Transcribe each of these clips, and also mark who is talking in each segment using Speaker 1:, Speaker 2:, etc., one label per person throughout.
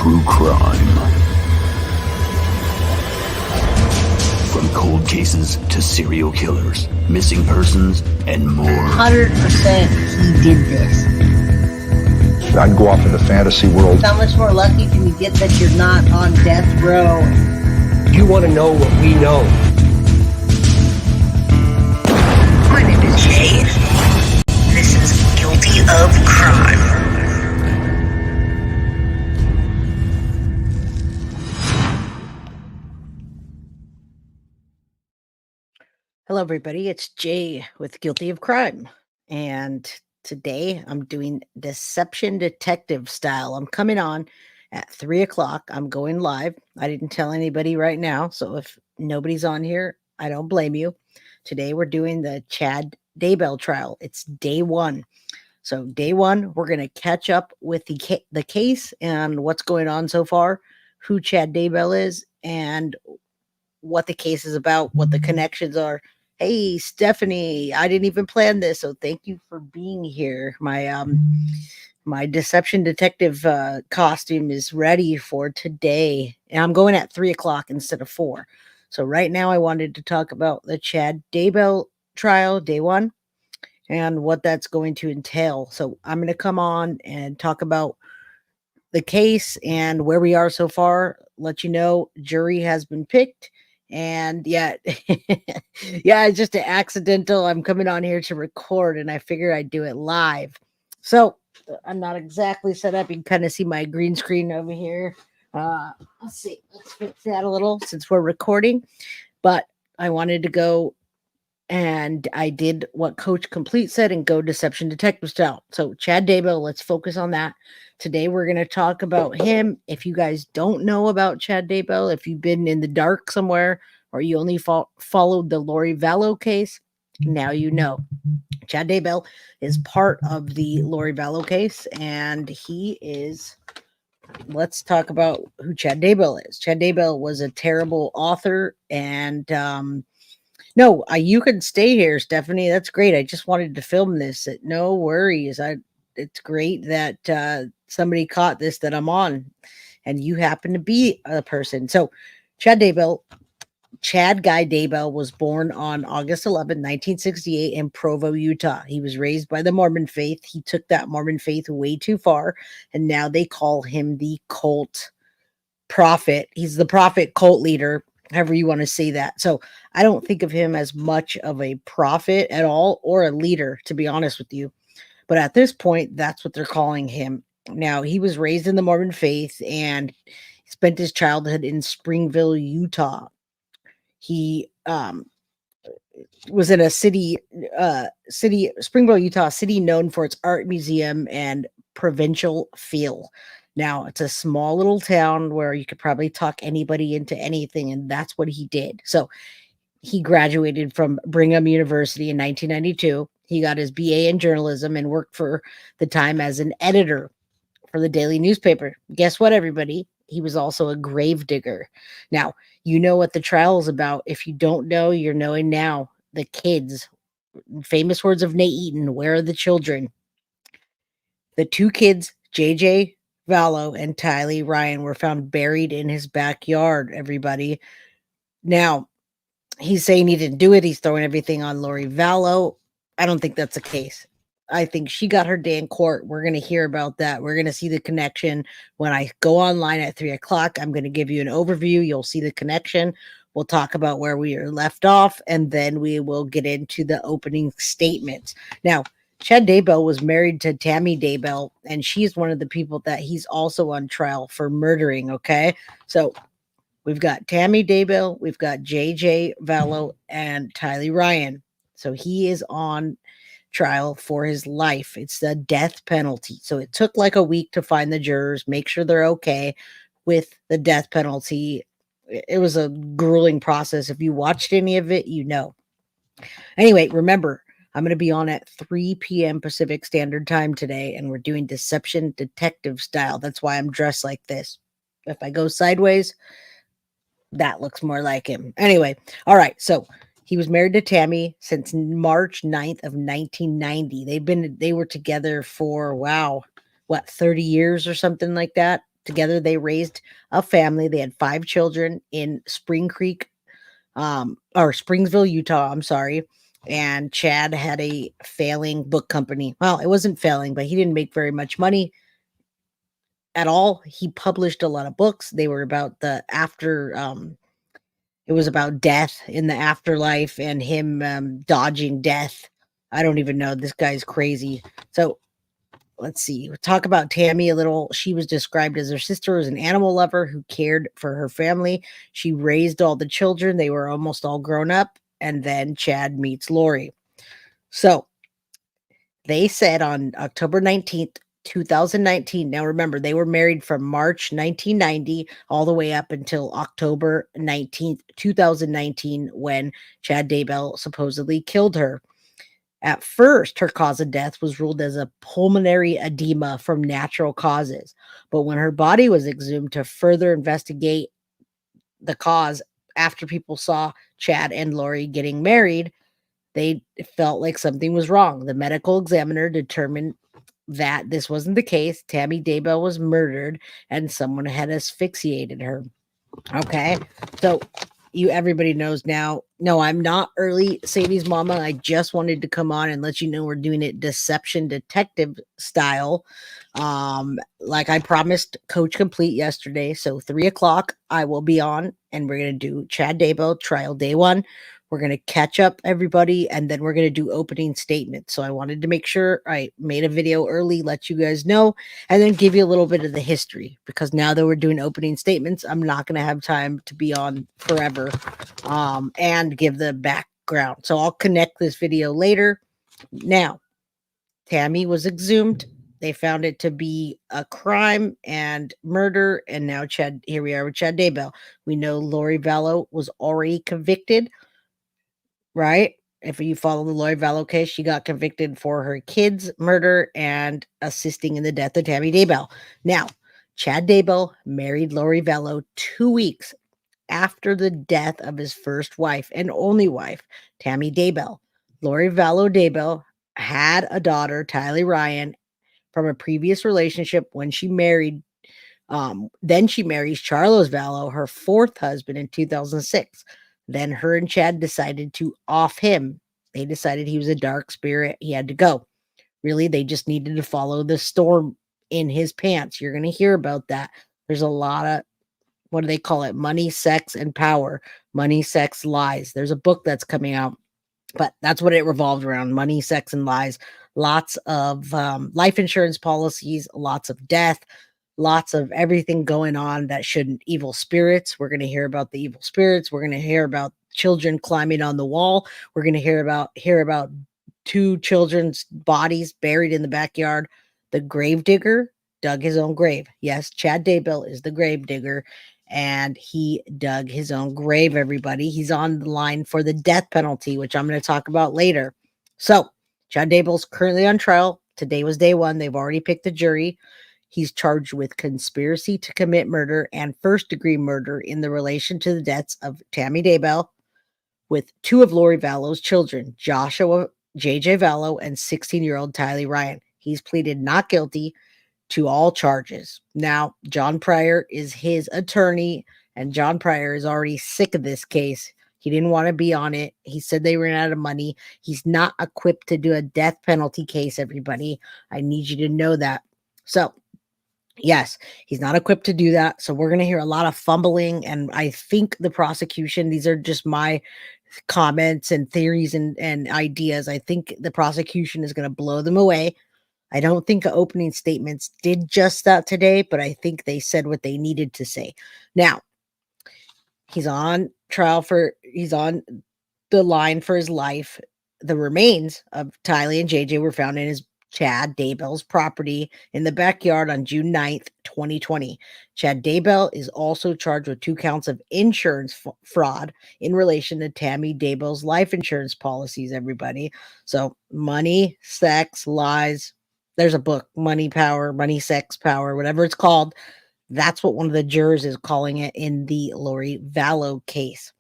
Speaker 1: True crime. From cold cases to serial killers, missing persons, and more.
Speaker 2: 100% he did this.
Speaker 3: I'd go off into fantasy world.
Speaker 2: How much more lucky can you get that you're not on death row?
Speaker 4: You want to know what we know.
Speaker 5: My name is Jay. This is Guilty of Crime.
Speaker 2: Hello, everybody. It's Jay with Guilty of Crime. And today I'm doing Deception Detective style. I'm coming on at 3 o'clock. I'm going live. I didn't tell anybody right now. So if nobody's on here, I don't blame you. Today we're doing the Chad Daybell trial. It's day one. So day one, we're going to catch up with the case and what's going on so far, who Chad Daybell is, and what the case is about, what the connections are. Hey, Stephanie, I didn't even plan this, so thank you for being here. My Deception Detective costume is ready for today, and I'm going at 3 o'clock instead of 4. So right now I wanted to talk about the Chad Daybell trial, day one, and what that's going to entail. So I'm going to come on and talk about the case and where we are so far, let you know jury has been picked. And yeah, it's just an accidental. I'm coming on here to record and I figured I'd do it live. So I'm not exactly set up. You can kind of see my green screen over here. Let's see. Let's fix that a little since we're recording. But I wanted to go and I did what Coach Complete said and go Deception Detective style. So Chad Daybell, let's focus on that. Today, we're going to talk about him. If you guys don't know about Chad Daybell, if you've been in the dark somewhere or you only followed the Lori Vallow case, now you know. Chad Daybell is part of the Lori Vallow case, and he is... Let's talk about who Chad Daybell is. Chad Daybell was a terrible author, and... No, you can stay here, Stephanie. That's great. I just wanted to film this. No worries. It's great that somebody caught this that I'm on, and you happen to be a person. So, Chad Guy Daybell was born on August 11, 1968 in Provo, Utah. He was raised by the Mormon faith. He took that Mormon faith way too far, and now they call him the cult prophet. He's the prophet cult leader, however you want to say that. So I don't think of him as much of a prophet at all or a leader, to be honest with you. But at this point, that's what they're calling him. Now, he was raised in the Mormon faith and spent his childhood in Springville, Utah. He was in a Springville, Utah, city known for its art museum and provincial feel. Now, it's a small little town where you could probably talk anybody into anything, and that's what he did. So he graduated from Brigham University in 1992. He got his BA in journalism and worked for the time as an editor for the daily newspaper. Guess what, everybody? He was also a grave digger. Now, you know what the trial is about. If you don't know, you're knowing now. The kids, famous words of Nate Eaton, where are the children? The two kids, JJ Vallow and Tylee Ryan, were found buried in his backyard, everybody. Now, he's saying he didn't do it. He's throwing everything on Lori Vallow. I don't think that's the case. I think she got her day in court. We're going to hear about that. We're going to see the connection. When I go online at 3 o'clock, I'm going to give you an overview. You'll see the connection. We'll talk about where we are left off, and then we will get into the opening statements. Now, Chad Daybell was married to Tammy Daybell, and she's one of the people that he's also on trial for murdering, okay? So we've got Tammy Daybell, we've got JJ Vallow, and Tylee Ryan. So he is on trial for his life. It's the death penalty. So it took like a week to find the jurors, make sure they're okay with the death penalty. It was a grueling process. If you watched any of it, you know. Anyway, remember, I'm going to be on at 3 p.m. Pacific Standard Time today, and we're doing Deception Detective style. That's why I'm dressed like this. If I go sideways, that looks more like him. Anyway, all right, so he was married to Tammy since March 9th of 1990. They were together for, 30 years or something like that. Together, they raised a family. They had 5 children in Spring Creek, or Springsville, Utah. I'm sorry. And Chad had a failing book company. Well, it wasn't failing, but he didn't make very much money at all. He published a lot of books. They were about the after, it was about death in the afterlife and him dodging death. I don't even know. This guy's crazy. So let's see. We'll talk about Tammy a little. She was described as her sister as an animal lover who cared for her family. She raised all the children. They were almost all grown up. And then Chad meets Lori. So they said on October 19th, 2019. Now remember, they were married from March 1990 all the way up until October 19th, 2019, when Chad Daybell supposedly killed her. At first, her cause of death was ruled as a pulmonary edema from natural causes. But when her body was exhumed to further investigate the cause after people saw Chad and Lori getting married, they felt like something was wrong. The medical examiner determined that this wasn't the case. Tammy Daybell was murdered and someone had asphyxiated her. Okay. So everybody knows now. No, I'm not early Sadie's mama. I just wanted to come on and let you know we're doing it deception detective style. Like I promised Coach Complete yesterday. So 3:00 I will be on and we're going to do Chad Daybell trial day 1. We're going to catch up everybody and then we're going to do opening statements. So I wanted to make sure I made a video early, let you guys know, and then give you a little bit of the history, because now that we're doing opening statements, I'm not going to have time to be on forever and give the background. So I'll connect this video later. Now, Tammy was exhumed. They found it to be a crime and murder. And now here we are with Chad Daybell. We know Lori Vallow was already convicted, right? If you follow the Lori Vallow case, she got convicted for her kids' murder and assisting in the death of Tammy Daybell. Now, Chad Daybell married Lori Vallow 2 weeks after the death of his first wife and only wife, Tammy Daybell. Lori Vallow Daybell had a daughter, Tylee Ryan, from a previous relationship when she married. Then she marries Charles Vallow, her 4th husband, in 2006. Then her and Chad decided to off him. They decided he was a dark spirit. He had to go. Really, they just needed to follow the storm in his pants. You're going to hear about that. There's a lot of, what do they call it? Money, sex, and power. Money, sex, lies. There's a book that's coming out, but that's what it revolved around: money, sex, and lies. Lots of life insurance policies, lots of death, lots of everything going on that shouldn't. Evil spirits. We're going to hear about the evil spirits. We're going to hear about children climbing on the wall. We're going to hear about 2 children's bodies buried in the backyard. The grave digger dug his own grave. Yes, Chad Daybell is the grave digger, and he dug his own grave, everybody. He's on the line for the death penalty, which I'm going to talk about later. So, Chad Daybell's currently on trial. Today was day 1. They've already picked the jury. He's charged with conspiracy to commit murder and first-degree murder in the relation to the deaths of Tammy Daybell with 2 of Lori Vallow's children, Joshua J.J. Vallow and 16-year-old Tylee Ryan. He's pleaded not guilty to all charges. Now, John Pryor is his attorney, and John Pryor is already sick of this case. He didn't want to be on it. He said they ran out of money. He's not equipped to do a death penalty case, everybody. I need you to know that. So, yes, he's not equipped to do that. So we're going to hear a lot of fumbling, and I think the prosecution, these are just my comments and theories and ideas. I think the prosecution is going to blow them away. I don't think opening statements did just that today, but I think they said what they needed to say. Now, he's on the line for his life. The remains of Tylee and JJ were found in his Chad Daybell's property in the backyard on June 9th, 2020. Chad Daybell is also charged with 2 counts of insurance fraud in relation to Tammy Daybell's life insurance policies, everybody. So money, sex, lies. There's a book, Money, Power, Money, Sex, Power, whatever it's called. That's what one of the jurors is calling it in the Lori Vallow case.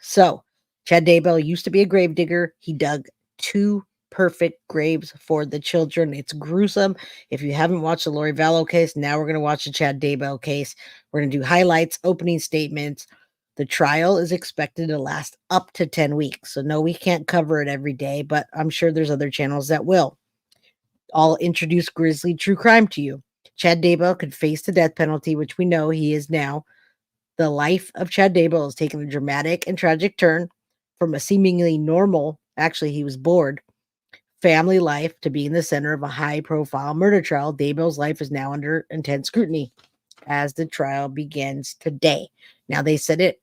Speaker 2: So Chad Daybell used to be a gravedigger. He dug 2 perfect graves for the children. It's gruesome. If you haven't watched the Lori Vallow case, now we're going to watch the Chad Daybell case. We're going to do highlights, opening statements. The trial is expected to last up to 10 weeks. So no, we can't cover it every day, but I'm sure there's other channels that will. I'll introduce grisly true crime to you. Chad Daybell could face the death penalty, which we know he is now. The life of Chad Daybell has taken a dramatic and tragic turn from a seemingly normal, actually he was bored, family life to being the center of a high-profile murder trial. Daybell's life is now under intense scrutiny as the trial begins today. Now, they said it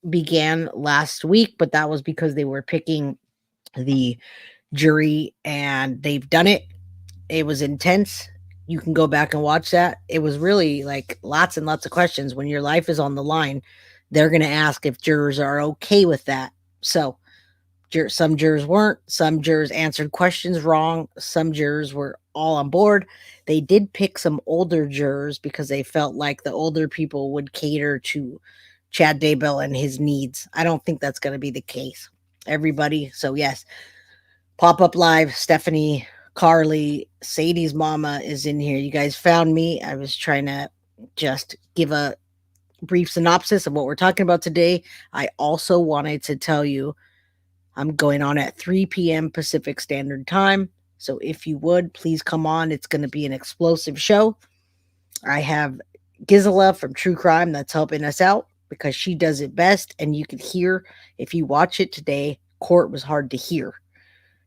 Speaker 2: began last week, but that was because they were picking the jury, and they've done it. It was intense. You can go back and watch that. It was really like lots and lots of questions. When your life is on the line, they're going to ask if jurors are okay with that. So some jurors weren't. Some jurors answered questions wrong. Some jurors were all on board. They did pick some older jurors because they felt like the older people would cater to Chad Daybell and his needs. I don't think that's going to be the case. Everybody. So yes, Pop-Up Live, Stephanie, Carly, Sadie's mama is in here. You guys found me. I was trying to just give a brief synopsis of what we're talking about today. I also wanted to tell you I'm going on at 3 p.m. Pacific Standard Time. So if you would, please come on. It's going to be an explosive show. I have Gisela from True Crime that's helping us out because she does it best. And you could hear, if you watch it today, court was hard to hear.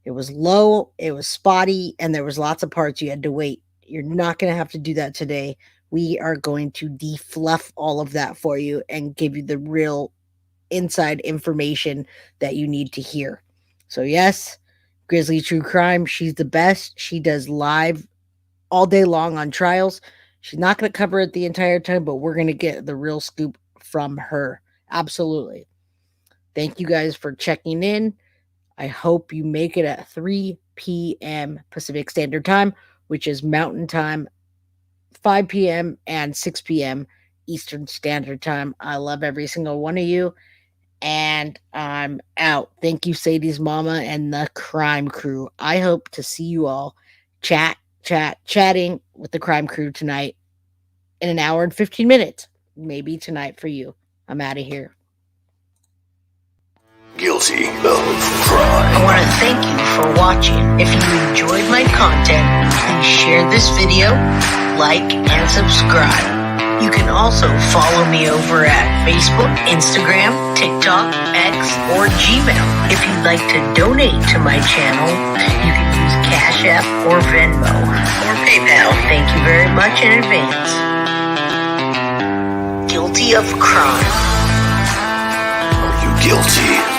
Speaker 2: It was low, it was spotty, and there was lots of parts you had to wait. You're not going to have to do that today. We are going to defluff all of that for you and give you the real inside information that you need to hear. So yes, Grizzly True Crime, she's the best. She does live all day long on trials. She's not going to cover it the entire time, but we're going to get the real scoop from her. Absolutely. Thank you guys for checking in. I hope you make it at 3 p.m. Pacific Standard Time, which is Mountain Time, 5 p.m. and 6 p.m. Eastern Standard Time. I love every single one of you, and I'm out. Thank you, Sadie's mama and the crime crew. I hope to see you all chatting with the crime crew tonight in an hour and 15 minutes. Maybe tonight for you. I'm out of here.
Speaker 1: Guilty of crime.
Speaker 5: I want to thank you for watching. If you enjoyed my content, please share this video, like, and subscribe. You can also follow me over at Facebook, Instagram, TikTok, X, or Gmail. If you'd like to donate to my channel, you can use Cash App or Venmo or PayPal. Thank you very much in advance. Guilty of crime.
Speaker 1: Are you guilty?